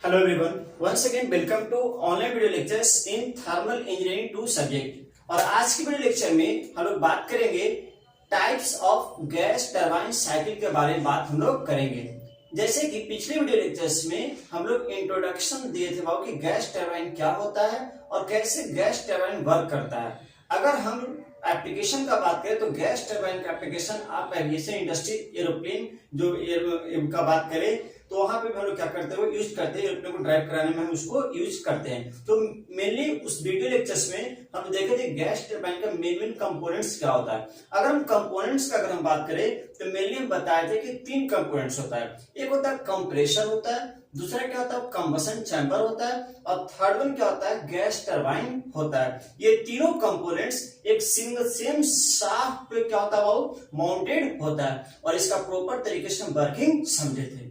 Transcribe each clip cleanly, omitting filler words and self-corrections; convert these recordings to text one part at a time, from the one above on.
Hello everyone, once again welcome to online video lectures in thermal engineering 2 subject. और आज की video lecture में हम लोग बात करेंगे types of gas turbine cycle के बारे में बात हम लोग करेंगे। जैसे कि पिछले वीडियो लेक्चर्स में हम लोग इंट्रोडक्शन दिए थे कि गैस टरबाइन क्या होता है और कैसे गैस टरबाइन वर्क करता है। अगर हम एप्लीकेशन का बात करें तो गैस टरबाइन का एप्लीकेशन आप एविएशन इंडस्ट्री एरोप्लेन जो का बात करें तो वहां पे हम लोग क्या करते हैं, यूज करते हैं, एरोप्लेन को ड्राइव कराने में हम उसको यूज करते हैं। तो मेनली उस वीडियो लेक्चर्स में हम देखे थे गैस टरबाइन का मेन कंपोनेंट्स क्या होता है। अगर हम कंपोनेंट्स का अगर हम बात करें तो मेनली हम बताए थे कि तीन कंपोनेंट्स होता है। एक होता है कंप्रेसर होता है, दूसरा क्या होता है कंबसन चैम्बर होता है और थर्ड वन क्या होता है गैस टरबाइन होता है। ये तीनों कंपोनेंट्स एक सिंगल सेम शाफ्ट पे क्या होता है वो माउंटेड होता है और इसका प्रॉपर तरीके से वर्किंग समझे थे।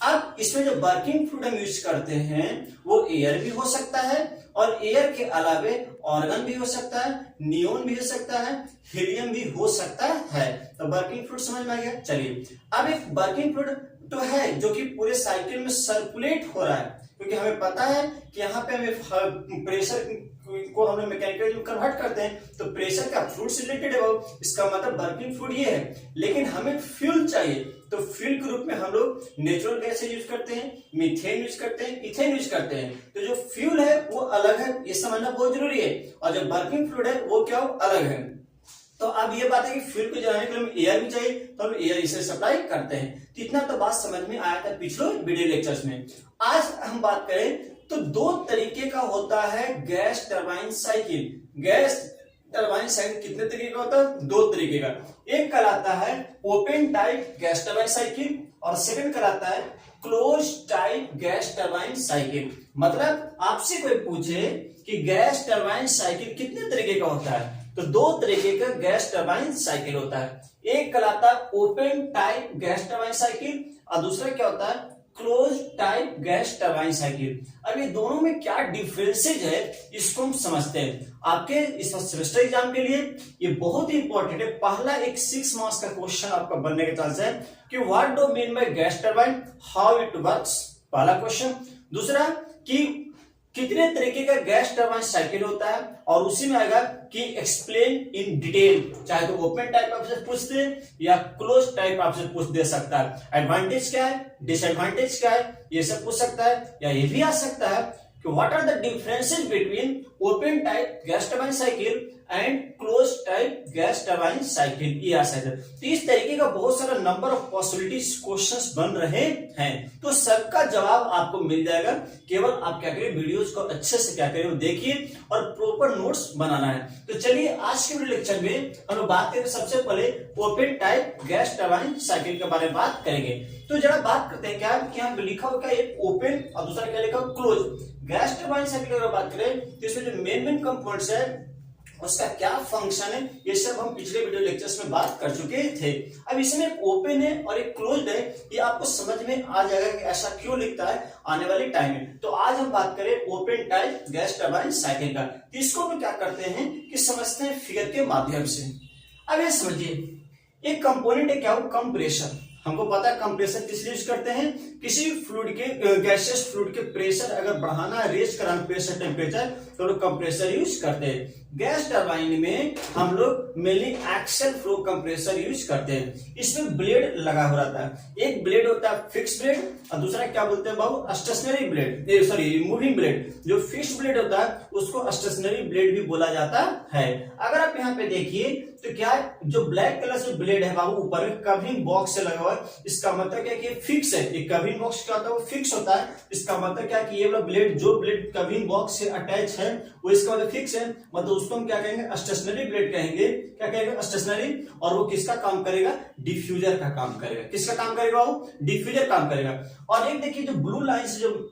अब इसमें जो वर्किंग फ्लूइड हम यूज करते हैं वो एयर भी हो सकता है और एयर के अलावे ऑर्गन भी हो सकता है, नियोन भी हो सकता है, हीलियम भी हो सकता है। तो वर्किंग फ्लूइड समझ में आ गया। चलिए अब एक वर्किंग फ्लूइड तो है जो कि पूरे साइकिल में सर्कुलेट हो रहा है, क्योंकि हमें पता है कि यहाँ पे हमें प्रेशर को हम मैकेनिकल में कन्वर्ट करते हैं तो प्रेशर का फ्लूइड से रिलेटेड है, इसका मतलब वर्किंग फ्लूइड ये है। लेकिन हमें फ्यूल चाहिए तो फ्यूल के रूप में हम लोग नेचुरल गैस यूज करते हैं, मीथेन यूज करते हैं, इथेन यूज करते हैं। तो जो फ्यूल है वो अलग है, ये समझना बहुत जरूरी है, और जो वर्किंग फ्लूइड है वो क्या अलग है। तो अब ये बात है कि फ्यूल को जलाने के लिए एयर भी चाहिए तो हम एयर इसे सप्लाई करते हैं। तो इतना तो बात समझ में आया था पिछले वीडियो लेक्चर्स में। आज हम बात करें तो दो तरीके का होता है gas turbine cycle. Gas turbine cycle कितने तरीके का होता है? दो तरीके का। एक कहलाता है open type gas turbine cycle और सेकंड कहलाता है close type gas turbine cycle. मतलब आपसे कोई पूछे कि गैस टरबाइन साइकिल कितने तरीके का होता है तो दो तरीके का गैस टरबाइन साइकिल होता है। एक कहलाता है open type gas turbine cycle और दूसरा क्या होता है close type gas turbine cycle. अब ये दोनों में क्या डिफरेंसेज है इसको हम समझते हैं। आपके इस सेमेस्टर एग्जाम के लिए ये बहुत ही इंपॉर्टेंट है। पहला एक 6 मार्क्स का क्वेश्चन आपका बनने के चांस है कि what do mean by gas turbine, how it works, पहला क्वेश्चन। दूसरा कि कितने तरीके का गैस टरबाइन साइकिल होता है और उसी में आएगा कि एक्सप्लेन इन डिटेल, चाहे तो ओपन टाइप आपसे पूछते हैं या क्लोज टाइप आपसे पूछ दे सकता है। एडवांटेज क्या है, डिसएडवांटेज क्या है, ये सब पूछ सकता है। या ये भी आ सकता है कि what are the differences between open type gas turbine cycle and close type gas turbine cycle, ये आ सकता है। तो इस तरीके का बहुत सारा नंबर ऑफ पॉसिबिलिटीज क्वेश्चंस बन रहे हैं, तो सबका जवाब आपको मिल जाएगा। केवल आप क्या करिए वीडियोस को अच्छे से क्या करिए देखिए और प्रॉपर नोट्स बनाना है। तो चलिए आज के वीडियो लेक्चर में हम लोग बात करें सबसे पहले open type gas turbine cycle के बारे में बात करेंगे। तो जरा बात करते हैं क्या कि यहाँ लिखा हुआ एक ओपन और दूसरा क्या लिखा हुआ क्लोज गैस टरबाइन साइकिल की बात करें तो इसमें जो मेन कंपोनेंट्स है उसका क्या फंक्शन है ये सब हम पिछले वीडियो लेक्चर्स में बात कर चुके थे। अब इसमें एक ओपन है और एक क्लोज्ड है, ये आपको समझ में आ जाएगा कि ऐसा क्यों लिखता है आने वाले टाइम में। तो आज हम बात करें open type gas turbine cycle का। इसको हम क्या करते हैं कि समझते हैं फिगर के माध्यम से। अब ये समझिए एक कंपोनेंट है क्या हो कंप्रेसर। हमको पता है कंप्रेसर किस लिए यूज करते हैं, किसी फ्लूइड के गैसियस फ्लूइड के प्रेशर अगर बढ़ाना है, रेज कराना प्रेशर टेम्परेचर तो लोग कंप्रेसर यूज करते हैं। गैस टरबाइन में हम लोग mainly axial flow compressor use करते हैं। इसमें ब्लेड लगा हो रहता है, एक ब्लेड होता है फिक्स ब्लेड और दूसरा क्या बोलते हैं बाबू stationary blade, sorry moving blade. जो फिक्स ब्लेड होता है उसको स्टेशनरी ब्लेड भी बोला जाता है। अगर आप यहाँ पे देखिए तो क्या है जो ब्लैक कलर से ब्लेड है बाबू ऊपर में कवरिंग बॉक्स से लगा हुआ है, इसका मतलब क्या कि फिक्स है। एक कवरिंग बॉक्स क्या होता है वो फिक्स होता है, इसका मतलब क्या कि ये वाला ब्लेड जो ब्लेड कवरिंग बॉक्स से अटैच है वो इसका मतलब फिक्स है, मतलब उसको हम क्या कहेंगे स्टेशनरी ब्लेड कहेंगे। क्या कहेंगे स्टेशनरी, और वो किसका काम करेगा डिफ्यूजर का काम करेगा। किसका काम करेगा वो डिफ्यूजर काम करेगा। और एक देखिए जो ब्लू लाइन से जो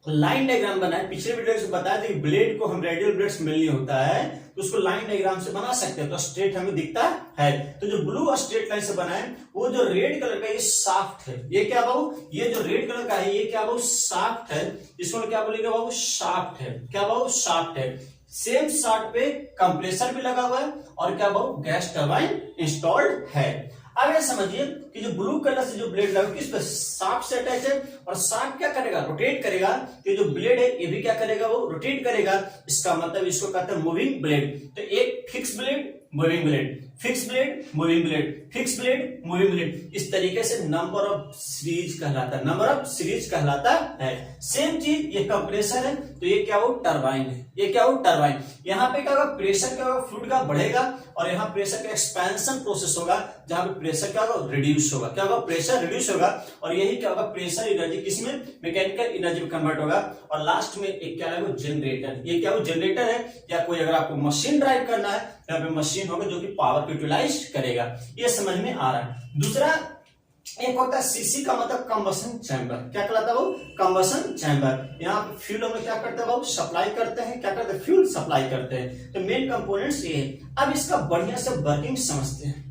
लाइन डायग्राम बना है, पिछले वीडियो में बताया था कि ब्लेड को हम रेडियल ब्लेड से मिलनी होता है तो उसको लाइन डायग्राम से बना सकते हैं तो स्ट्रेट हमें दिखता है। तो जो ब्लू स्ट्रेट लाइन से बना है वो जो रेड कलर का ये शाफ्ट है, ये क्या बाबू ये जो रेड कलर का है ये क्या बाबू शाफ्ट है। इसको क्या बोलेंगे बाबू शाफ्ट है। क्या बाबू शाफ्ट है। सेम शाफ्ट पे कंप्रेसर भी लगा हुआ है और क्या बाबू गैस टरबाइन इंस्टॉल्ड है। अब ये समझिए कि जो ब्लू कलर से जो ब्लेड लगा किस पे, शाफ्ट से अटैच है, और शाफ्ट क्या करेगा, रोटेट करेगा। तो जो ब्लेड है ये भी क्या करेगा, वो रोटेट करेगा। इसका मतलब इसको कहते हैं मूविंग ब्लेड। तो एक fix blade, moving blade, fix blade, moving blade, fix blade, moving blade, इस तरीके से नंबर ऑफ सीरीज कहलाता है, नंबर ऑफ सीरीज कहलाता है। सेम चीज ये कंप्रेसर है, तो ये क्या हो, टरबाइन है। ये क्या हो, टरबाइन। यहाँ पे क्या होगा, प्रेशर क्या होगा, फ्लूइड का बढ़ेगा, और यहाँ प्रेशर का एक्सपेंशन प्रोसेस होगा, जहां पे प्रेशर क्या होगा, रिड्यूस होगा। क्या होगा, प्रेशर रिड्यूस होगा, और यही क्या होगा, प्रेशर एनर्जी किसमें, मैकेनिकल एनर्जी में कन्वर्ट होगा। और लास्ट में एक क्या है, जनरेटर। ये क्या हो, जनरेटर है, या कोई अगर आपको मशीन ड्राइव करना है, यहाँ पे मशीन होगा जो कि पावर को यूटिलाइज करेगा। ये समझ में आ रहा है। दूसरा एक होता है सीसी का मतलब कंबशन चैम्बर। क्या कहलाता है वो, कंबशन चैम्बर। यहाँ पे फ्यूल हम लोग क्या करते हैं, सप्लाई करते हैं। क्या करते हैं, फ्यूल सप्लाई करते हैं। तो मेन कंपोनेंट्स ये है। अब इसका बढ़िया से वर्किंग समझते हैं।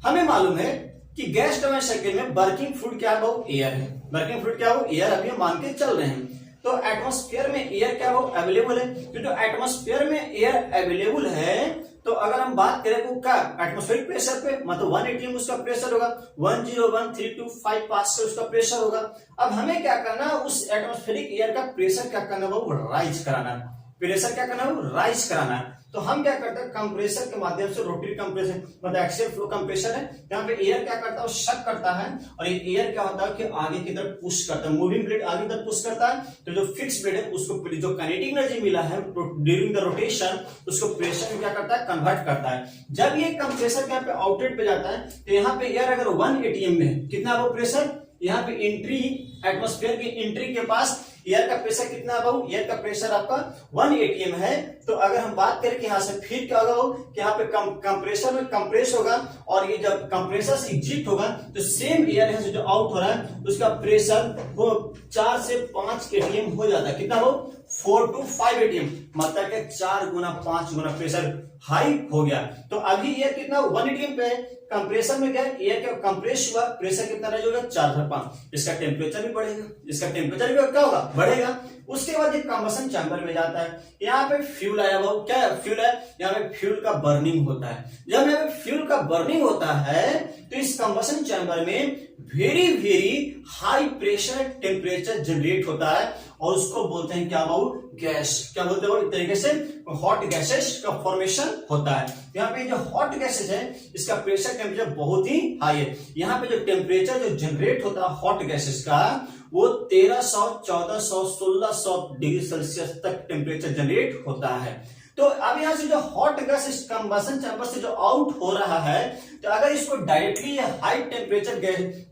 हमें मालूम है कि गैस टरबाइन साइकिल में वर्किंग फ्लूइड क्या है, एयर है। वर्किंग फ्लूइड क्या हो, एयर। अभी हम मान के चल रहे हैं, तो एटमॉस्फेयर में एयर क्या हो, अवेलेबल है। क्योंकि एटमॉस्फेयर में एयर अवेलेबल है, तो अगर हम बात करें तो क्या, एटमॉस्फेरिक प्रेशर पे मतलब 1 atm उसका प्रेशर होगा, 101,325 पास्कल उसका प्रेशर होगा। अब हमें क्या करना, उस एटमॉस्फेरिक एयर का प्रेशर क्या करना, वो राइज कराना। प्रेशर क्या करना, वो राइज कराना है। तो हम क्या करते हैं, कंप्रेसर के माध्यम से, रोटरी कंप्रेसर मतलब एक्सियल फ्लो कंप्रेसर है, यहाँ पे एयर क्या करता है, शक करता है, और ये एयर क्या होता है कि आगे की तरफ पुश करता है। मूविंग ब्लेड आगे की तरफ पुश करता है, तो जो फिक्स ब्लेड है उसको जो काइनेटिक एनर्जी मिला है ड्यूरिंग द रोटेशन, उसको प्रेशर में क्या करता है, कन्वर्ट करता है। जब ये कंप्रेसर यहाँ पे आउटलेट पे जाता है, तो यहाँ पे एयर अगर 1 atm में है, कितना वो प्रेशर, यहाँ पे एंट्री, एटमॉस्फेयर की एंट्री के पास एयर का प्रेशर कितना है, एयर का प्रेशर आपका 1 atm है। तो अगर हम बात करें कि यहाँ से फिर क्या होगा, कि यहाँ पे कंप्रेसर में कंप्रेस होगा, और ये जब कंप्रेसर से एग्जिट होगा, तो सेम एयर है जो आउट हो रहा है, उसका प्रेशर वो 4 से 5 atm हो जाता है। कितना हो, 4 to 5 atm, मतलब कि 4 गुना 5 गुना प्रेशर हाई हो गया। तो अभी एयर कितना 1 atm पे है, कंप्रेसर में क्या एयर क्या कंप्रेस हुआ, प्रेशर कितना रह जाएगा, 4 से 5, इसका टेम्परेचर भी बढ़ेगा, इसका टेम्परेचर भी क्या होगा, बढ़ेगा। उसके बाद ये कंबशन चैम्बर में जाता है। यहाँ पे फ्यूल आया, वो क्या है, फ्यूल है, यहाँ पे फ्यूल का बर्निंग होता है। जब यहाँ पे फ्यूल का बर्निंग होता है, तो इस कंबशन चैम्बर में very very high pressure temperature generate होता है, और उसको बोलते हैं क्या, गैस। क्या बोलते हैं, एक तरीके से हॉट गैसेस का फॉर्मेशन होता है। यहाँ पे जो हॉट गैसेस है, इसका प्रेशर टेम्परेचर बहुत ही हाई है। यहाँ पे जो टेम्परेचर जो जनरेट होता है हॉट गैसेस का, वो 1300, 1400, 1600 डिग्री सेल्सियस तक टेम्परेचर जनरेट होता है। तो अब यहाँ से जो हॉट गैस इस कंबशन चैम्बर से जो आउट हो रहा है, तो अगर इसको directly high temperature gas,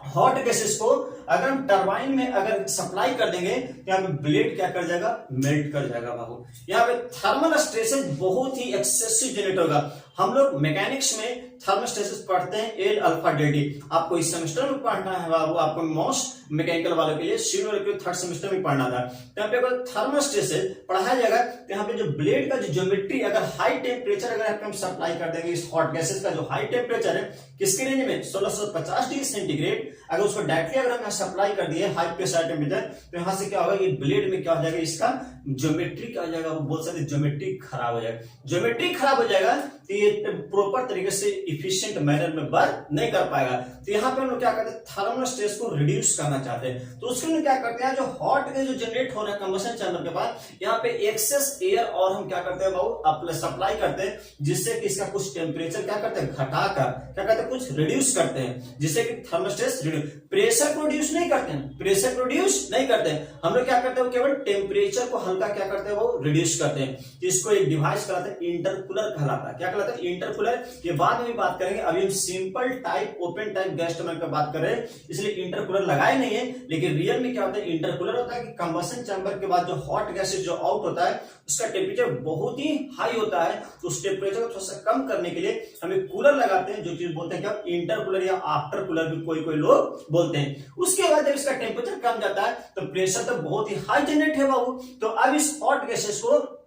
hot gases को अगर हम टरबाइन में अगर सप्लाई कर देंगे, तो यहाँ पे ब्लेड क्या कर जाएगा, मेल्ट कर जाएगा बाबू। यहाँ पे थर्मल स्ट्रेसेस बहुत ही एक्सेसिव जनरेट होगा। हम लोग मैकेनिक्स में थर्मल स्ट्रेसेस पढ़ते हैं, एल अल्फा डेल्टी। आपको इस सेमेस्टर में पढ़ना है बाबू, आपको मोस्ट मैकेनिकल वालों के लिए सिविल वालों के लिए 3rd सेमेस्टर में पढ़ना था। तो यहाँ पे थर्मल स्ट्रेसेस पढ़ाया जाएगा। तो यहाँ पे जो ब्लेड का जो ज्योमेट्री, अगर हाई टेम्परेचर अगर हम सप्लाई कर देंगे, इस हॉट गैसेस का जो हाई टेम्परेचर है किसके रेंज में, 1650 डिग्री सेंटीग्रेड, अगर उसको डायरेक्टली अगर हम सप्लाई कर दिए हाई प्रेशर टेम्परेचर, तो यहाँ से क्या होगा, ये ब्लेड में क्या हो जाएगा, इसका ज्योमेट्री क्या हो जाएगा, वो बोल सकते ज्योमेट्री खराब हो जाएगा। ज्योमेट्री खराब हो जाएगा तो ये प्रॉपर तरीके से इफिशिएंट मैनर में वर्क नहीं कर पाएगा। तो यहाँ पे हम लोग क्या करते हैं, थर्मल स्ट्रेस को रिड्यूस करना चाहते हैं, तो उसके लिए क्या करते हैं, जो हॉट गैस जो जनरेट हो रहा है कंबशन चैम्बर के पास, यहाँ पे एक्सेस एयर और हम क्या करते हैं बाबू, सप्लाई करते हैं, जिससे कि इसका कुछ टेम्परेचर क्या करते हैं, घटाकर क्या करते हैं, कुछ रिड्यूस करते हैं, जिससे कि थर्मल स्ट्रेस रिड्यूस। प्रेशर को रिड्यूस नहीं करते हैं, प्रेशर को रिड्यूस नहीं करते हैं, हम लोग क्या करते हैं, केवल टेम्परेचर को हल्का क्या करते हैं, वो रिड्यूस करते हैं। इसको एक डिवाइस कहलाता है, इंटरकूलर कहलाता है। क्या कहलाता है, इंटरकूलर। ये बाद में भी बात करेंगे, अभी हम simple type open type gas turbine की बात कर रहे हैं, इसलिए इंटरकूलर लगाए नहीं है। लेकिन रियल में क्या होता है, इंटरकूलर होता है कि कंबशन चैम्बर के बाद जो हॉट गैसेस जो आउट होता है, उसका टेम्परेचर बहुत ही हाई होता है, तो उस टेम्परेचर को थोड़ा सा कम करने के लिए हमें कूलर लगाते हैं, जो चीज बोलते हैं क्या, इंटरकूलर या आफ्टर कूलर भी कोई लोग बोलते हैं। उसके बाद जब इसका टेम्परेचर कम जाता है, तो प्रेशर तो बहुत ही हाई जनरेट है बाबू। तो अब इस हॉट गैसेस को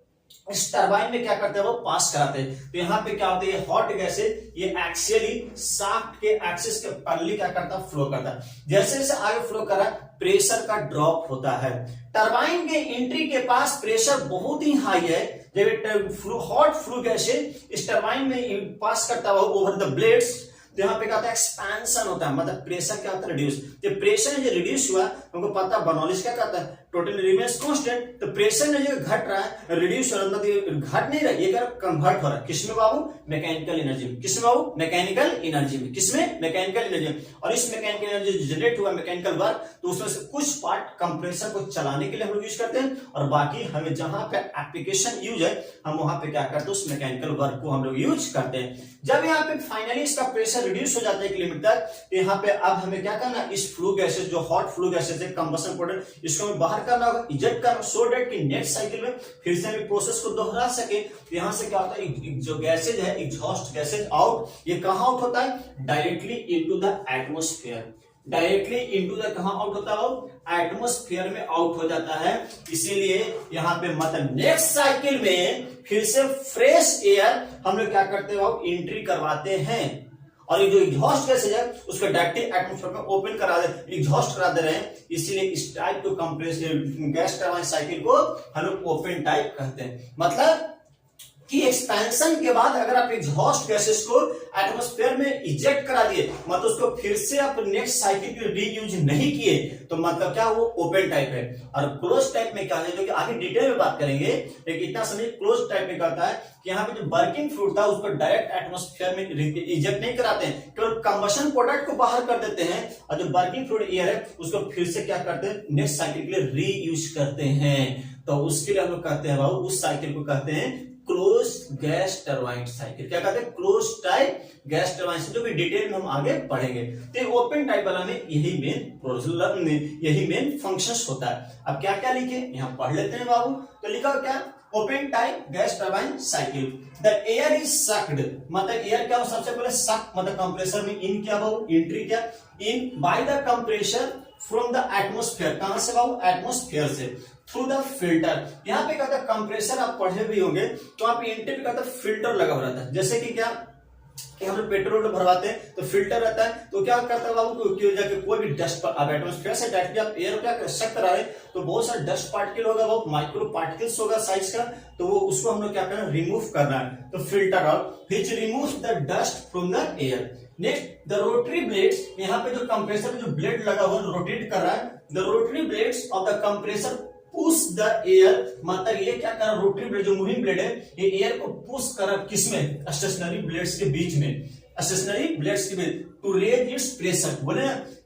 इस टरबाइन में क्या करते हैं, वो पास कराते हैं। तो यहाँ पे क्या होता है, ये हॉट गैस है, ये एक्सियली शाफ्ट के एक्सिस के पैरेलली क्या करता है, फ्लो करता है। जैसे जैसे आगे फ्लो कर रहा है, प्रेशर का ड्रॉप होता है। टरबाइन के एंट्री के पास प्रेशर बहुत ही हाई है, जब हॉट फ्लू गैस है इस टरबाइन में पास करता हुआ ओवर द ब्लेड्स, तो यहाँ पे क्या होता है एक्सपेंशन होता है, मतलब प्रेशर क्या होता है रिड्यूस। जब प्रेशर जो रिड्यूस हुआ हमको पता बर्नौलिस क्या कहता है टोटल रिमेन्स कांस्टेंट, तो प्रेशर जो घट रहा है रिड्यूस हो रहा है, घट नहीं रहा है, ये क्या कन्वर्ट हो रहा है किसमें बाबू मैकेनिकल एनर्जी में। किसमें बाबू मैकेनिकल एनर्जी में। किसमें मैकेनिकल एनर्जी में। और इस मैकेनिकल एनर्जी जनरेट हुआ मैकेनिकल वर्क, तो उसमें से कुछ पार्ट कंप्रेसर को चलाने के लिए हम लोग यूज करते हैं, और बाकी हमें जहां पे एप्लीकेशन यूज है हम वहां पे क्या करते हैं उस मैकेनिकल वर्क को हम लोग यूज करते हैं। जब यहाँ पे फाइनली इसका प्रेशर रिड्यूस हो जाता है एक लिमिट तक, तो यहाँ पे अब हमें क्या करना है इस फ्लू गैसेस जो हॉट फ्लू गैसेस है कंबशन प्रोडक्ट, इसको हमें बाहर करना होगा, इजेक्ट करना, सो दैट कि नेक्स्ट साइकिल में फिर से हम प्रोसेस को दोहरा सके। तो यहाँ से क्या होता है जो गैसेज है एग्जॉस्ट गैसेज आउट, ये कहां आउट होता है directly into the atmosphere. Directly into the कहां आउट होता है एटमॉस्फेयर में आउट हो जाता है। इसीलिए यहाँ पे मतलब नेक्स्ट साइकिल में फिर से फ्रेश एयर हम लोग क्या करते हैं एंट्री करवाते हैं, और ये जो एग्जॉस्ट गैसेज है उसको डायरेक्टली एटमॉस्फेयर में ओपन करा दे एग्जॉस्ट करा दे रहे हैं। इसीलिए इस टाइप को कंप्रेस गैस टरबाइन साइकिल को हम लोग ओपन टाइप कहते हैं। मतलब कि एक्सपेंशन के बाद अगर आप एग्जॉस्ट गैसेस को एटमॉस्फेयर में इजेक्ट करा दिए, मतलब उसको फिर से आप नेक्स्ट साइकिल के रीयूज नहीं किए, तो मतलब क्या वो ओपन टाइप है। और क्लोज टाइप में क्या है जो कि आगे डिटेल में बात करेंगे, लेकिन इतना समझिए क्लोज टाइप में कहता है कि यहाँ पे जो वर्किंग फ्लूइड था उसको डायरेक्ट एटमॉस्फेयर में इजेक्ट नहीं कराते हैं, केवल कंबशन प्रोडक्ट को बाहर कर देते हैं, और जो वर्किंग फ्लूइड एयर है उसको फिर से क्या करते हैं नेक्स्ट साइकिल के लिए रीयूज करते हैं। तो उसके लिए हम लोग कहते हैं बाबू उस साइकिल को कहते हैं क्लोज गैस टरबाइन साइकिल। क्या कहते हैं क्लोज टाइप गैस टरबाइन, जो भी डिटेल में हम आगे पढ़ेंगे। तो ओपन टाइप वाला में यही मेन फंक्शंस होता है। अब क्या क्या लिखे यहाँ पढ़ लेते हैं बाबू। तो लिखा क्या open type gas turbine cycle, the air is sucked, मतलब एयर क्या हो सबसे पहले सक मतलब कंप्रेसर में इन क्या बाबू एंट्री क्या in by the compressor from the atmosphere, कहां से बाबू एटमॉस्फेयर से, थ्रू द फिल्टर। यहाँ पे कहता है कंप्रेसर आप पढ़े भी होंगे, तो आप एंट्री पे कहता है फिल्टर लगा हुआ रहता है। जैसे कि क्या कि हम लोग पेट्रोल भरवाते हैं तो फिल्टर रहता है, तो क्या करता है बाबू जाके कोई भी डस्ट आप एटमॉस्फेयर से डायरेक्टली आप एयर क्या सक करा रहे तो बहुत सारा डस्ट पार्टिकल होगा, बहुत माइक्रो पार्टिकल्स होगा साइज का, तो वो उसको हम लोग क्या करना है रिमूव करना है। तो filter which removes the dust from the air. Next the rotary blades, यहाँ पे जो कंप्रेसर में जो ब्लेड लगा हुआ रोटेट कर रहा है, the rotary blades of the compressor push the air, मतलब ये क्या कर रहा है रोटरी ब्लेड जो मूविंग ब्लेड है ये एयर को पुश कर रहा है किसमें स्टेशनरी ब्लेड्स के बीच में, स्टेशनरी ब्लेड्स के बीच टू रेज इट्स प्रेशर। बोले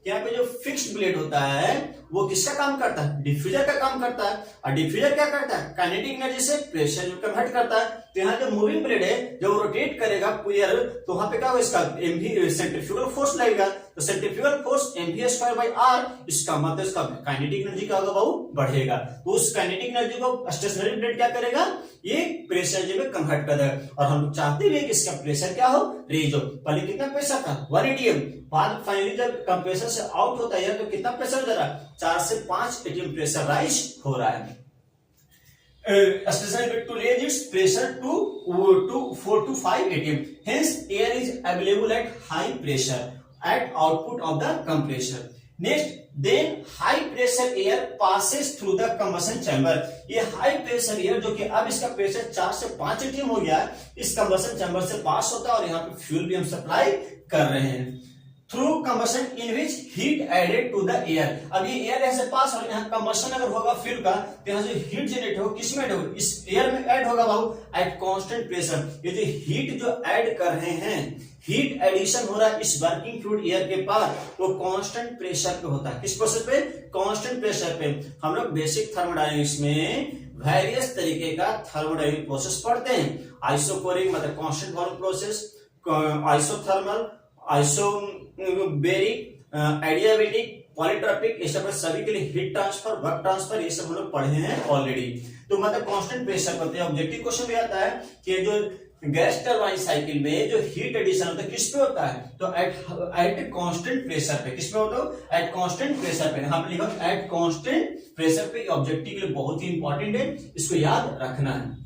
यहाँ पे जो फिक्स्ड ब्लेड होता है वो किसका काम करता है डिफ्यूजर का काम करता है, और डिफ्यूजर क्या करता है काइनेटिक एनर्जी से प्रेशर कन्वर्ट करता है। तो यहाँ जो मूविंग ब्लेड है जब रोटेट करेगा एयर तो वहां पे क्या होगा इसका एमवी सेंट्रीफ्यूगल फोर्स लगेगा, तो centrifugal force mv² by r, इसका मतलब इसका काइनेटिक एनर्जी क्या होगा बाबू बढ़ेगा। तो उस काइनेटिक एनर्जी को स्टेशनरी ब्लेड क्या करेगा ये प्रेशर एनर्जी में कन्वर्ट कर देगा। और हम लोग चाहते भी है कि इसका प्रेशर क्या हो रेज हो। पहले कितना प्रेशर था 1 atm, बाद फाइनली जब कंप्रेसर से आउट होता है तो कितना प्रेशर दे रहा है 4 से 5 atm प्रेशराइज हो रहा है। Stationary bed to raise its pressure to 4 to 5 atm. Hence, air is available at high pressure at output of the compressor. Next, then high pressure air passes through the combustion chamber. ये high pressure air जो कि अब इसका pressure 4 से 5 atm हो गया है, इस combustion chamber से पास होता है और यहाँ पे फ्यूल भी हम सप्लाई कर रहे हैं। Through combustion in which heat added to the air. अब ये एयर ऐसे पास और यहाँ कंबशन अगर होगा फ्यूल का तो यहाँ जो हीट जनरेट होगा किसमें ऐड होगा इस एयर में ऐड होगा बाबू एट कांस्टेंट प्रेशर। ये जो हीट जो ऐड कर रहे हैं हीट एडिशन हो रहा है इस वर्किंग फ्लूइड एयर के पास वो कांस्टेंट प्रेशर पे होता है। किस प्रेशर पे कांस्टेंट प्रेशर पे। हम लोग बेसिक थर्मोडायनेमिक्स में वेरियस तरीके का थर्मोडायनेमिक प्रोसेस पढ़ते हैं। आइसोकोरिक मतलब constant volume process, isothermal, isobaric, adiabatic, polytropic, ये सब सभी के लिए हीट ट्रांसफर वर्क ट्रांसफर ये सब हम लोग पढ़े हैं ऑलरेडी। तो मतलब कांस्टेंट प्रेशर पर ऑब्जेक्टिव क्वेश्चन भी आता है कि जो गैस टरबाइन साइकिल में जो हीट एडिशन होता है किस पे होता है तो एट कांस्टेंट प्रेशर पे। किस पे होता है एट कांस्टेंट प्रेशर पे। यहाँ पे लिखा एट कांस्टेंट प्रेशर पे। ऑब्जेक्टिव के लिए बहुत ही इंपॉर्टेंट है, इसको याद रखना है।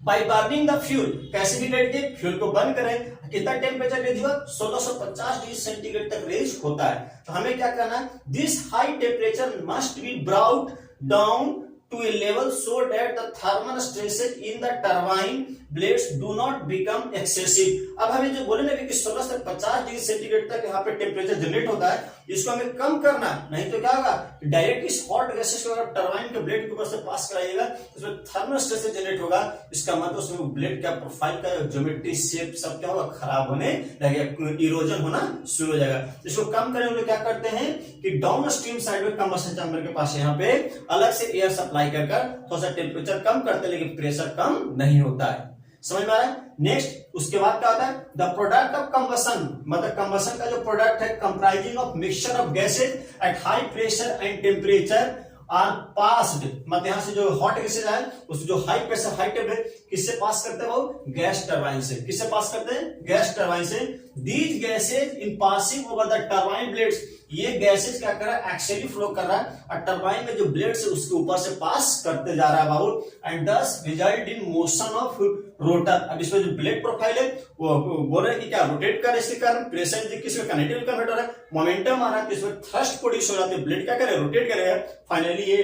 बाय बर्निंग द फ्यूल, कैसे भी करके फ्यूल को बर्न करें कितना टेम्परेचर रेज हुआ 1650 डिग्री सेंटीग्रेड तक रेज होता है। तो हमें क्या करना है this high temperature must be brought down to a level so that the thermal stresses in the turbine blades do not become excessive. अब हमें जो बोले ना कि 16 से 50 डिग्री सेंटीग्रेड तक यहाँ पे टेम्परेचर जनरेट होता है, इसको हमें कम करना, नहीं तो क्या होगा डायरेक्ट इस हॉट गैसेस को अगर टरबाइन के ब्लेड के ऊपर से पास कराइएगा उसमें थर्मल स्ट्रेस जनरेट होगा। इसका मतलब उसमें ब्लेड का प्रोफाइल का ज्योमेट्री शेप सब क्या होगा, खराब होने लगेगा, इरोजन होना शुरू हो जाएगा। इसको कम करने के लिए क्या करते हैं कि डाउन स्ट्रीम साइड में कंबशन चैम्बर के पास यहाँ पे अलग से एयर सप्लाई कर थोड़ा सा टेम्परेचर कम करते हैं, लेकिन प्रेशर कम नहीं होता है। समझ में आ रहा है? नेक्स्ट उसके बाद क्या होता है, द प्रोडक्ट ऑफ कंबशन, मतलब कंबशन का जो प्रोडक्ट है comprising of mixture of gases at high pressure and temperature are passed, मतलब यहाँ से जो हॉट गैसेज है उस जो हाई प्रेशर हाई टेम्परेचर किससे पास करते हैं, वो गैस टरबाइन से। किससे पास करते हैं, गैस टरबाइन से। These gases in passing over the turbine blades, ये गैसेज क्या कर रहा है, एक्चुअली फ्लो कर रहा है और टरबाइन में जो ब्लेड्स है उसके ऊपर से पास करते जा रहा है बाबू, एंड दस result in motion of rotor. अब इसमें जो ब्लेड प्रोफाइल है वो बोल रहे हैं कि क्या रोटेट कर रहा है, इसके कारण प्रेशर किसमें कनेक्टिव कन्वर्टर है, मोमेंटम आ रहा है तो इसमें थ्रस्ट प्रोड्यूस हो जाता है, ब्लेड क्या करेगा, रोटेट करेगा। फाइनली ये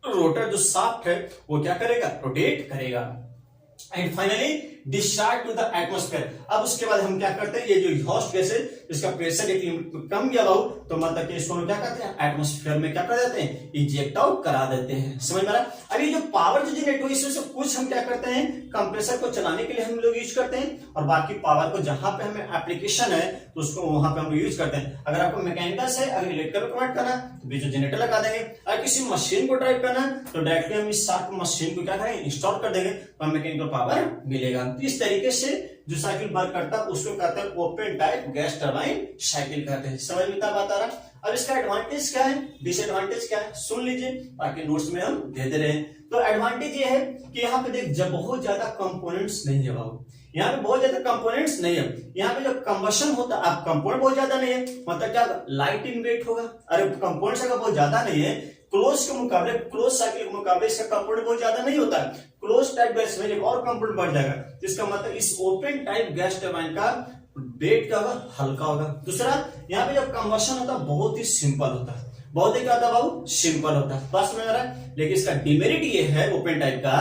रोटर जो शाफ्ट है वो क्या करेगा, रोटेट करेगा and finally discharge to the atmosphere. अब उसके बाद हम क्या करते हैं, ये जो एग्जॉस्ट गैस है इसका प्रेशर एक लिमिट कम गया बाबू, तो मतलब कि इसको हम क्या करते हैं, एटमॉस्फेयर में क्या कर देते हैं, इजेक्ट आउट करा देते हैं। समझ में आ रहा? अभी जो पावर जो जनरेट हुई इसमें से कुछ हम क्या करते हैं, कंप्रेसर को चलाने के लिए हम लोग यूज करते हैं, और बाकी पावर को जहां पे हमें एप्लीकेशन है तो उसको वहां पे हम लोग यूज करते हैं। अगर आपको मैकेनिकल से अगर इलेक्ट्रिकल कन्वर्ट करना तो बीच में जनरेटर लगा देंगे, अगर किसी मशीन को ड्राइव करना तो डायरेक्टली हम इस साथ मशीन को क्या करेंगे, इंस्टॉल कर देंगे तो हमें मैकेनिकल पावर मिलेगा। तो इस तरीके से जो साइकिल वर्क करता है उसको कहते हैं open type gas turbine cycle कहते हैं। समझ में बात आ रहा? अब इसका एडवांटेज क्या है, डिसएडवांटेज क्या है, सुन लीजिए, बाकी नोट्स में हम देते रहे। तो एडवांटेज ये है कि यहाँ पे देख जब बहुत ज्यादा कंपोनेंट्स नहीं है बाबू, यहाँ पे बहुत ज्यादा कंपोनेंट्स नहीं है, यहाँ पे जो कंबशन होता है, अब कंपोनेंट बहुत ज्यादा नहीं है, मतलब क्या लाइट इन वेट होगा। अरे कंपोनेंट्स अगर बहुत ज्यादा नहीं है, क्लोज के मुकाबले, क्लोज साइकिल के मुकाबले इसका कंपोनेंट बहुत ज्यादा नहीं होता है, क्लोज टाइप गैस में एक और कंपोनेंट बढ़ जाएगा, जिसका मतलब इस ओपन टाइप गैस टरबाइन का वेट क्या होगा, हल्का होगा। दूसरा, यहाँ पे जब कंबशन होता है बहुत ही सिंपल होता है, बहुत ही क्या होता है बाबू, सिंपल होता है। बस में आ रहा है, लेकिन इसका डिमेरिट ये है ओपन टाइप का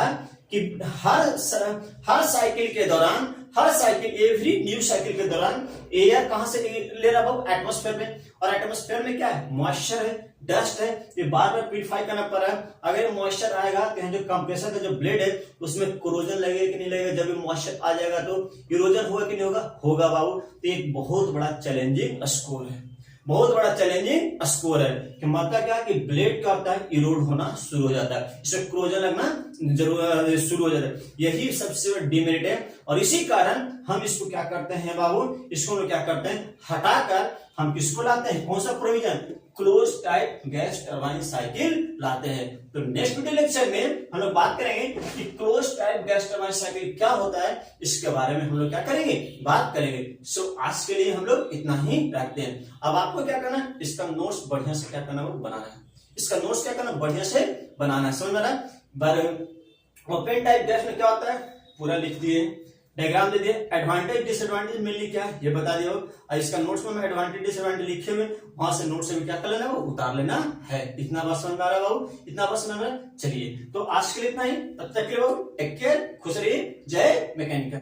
कि हर साइकिल के दौरान, हर साइकिल एवरी न्यू साइकिल के दौरान एयर कहां से ले रहा बाबू, एटमॉस्फेयर में, और एटमॉस्फेयर में क्या है, मॉइस्चर है, डस्ट है, ये बार बार प्यूरिफाई करना पड़ रहा है। अगर मॉइस्चर आएगा तो जो कंप्रेसर का जो ब्लेड है उसमें कोरोजन लगेगा कि नहीं लगेगा, जब भी मॉइस्चर आ जाएगा तो इरोजन होगा कि नहीं होगा, होगा बाबू। तो एक बहुत बड़ा चैलेंजिंग स्कोर है, बहुत बड़ा चैलेंजिंग स्कोर है कि मतलब क्या कि ब्लेड क्या होता है, इरोड होना शुरू हो जाता है, इससे कोरोजन लगना जरूर शुरू हो जाता है। यही सबसे बड़ा डिमेरिट है, और इसी कारण हम इसको क्या करते हैं बाबू, इसको हम क्या करते हैं, हटाकर हम किसको लाते हैं, कौन सा provision, close type gas turbine cycle लाते हैं। तो नेक्स्ट वीडियो लेक्चर में हम लोग बात करेंगे कि close type gas turbine cycle क्या होता है, इसके बारे में हम लोग क्या करेंगे, बात करेंगे। सो आज के लिए हम लोग इतना ही रखते हैं। अब आपको क्या करना है, इसका नोट्स बढ़िया से क्या करना है, बनाना है, इसका नोट्स क्या करना बढ़िया से बनाना है। समझ में आ रहा है? ओपन टाइप गैस में क्या होता है पूरा लिख दिए, डायग्राम दे दिए, एडवांटेज डिसएडवांटेज मेनली क्या है ये बता दिया, और इसका नोट्स में एडवांटेज डिसएडवांटेज लिखे हुए, वहां से नोट्स में क्या कर लेना है, वो उतार लेना है। इतना बस समझ में आ रहा है बाबू, इतना बस समझ में। चलिए तो आज के लिए इतना ही, तब तक के लिए बाबू टेक केयर, खुश रहिए, जय मैकेनिकल।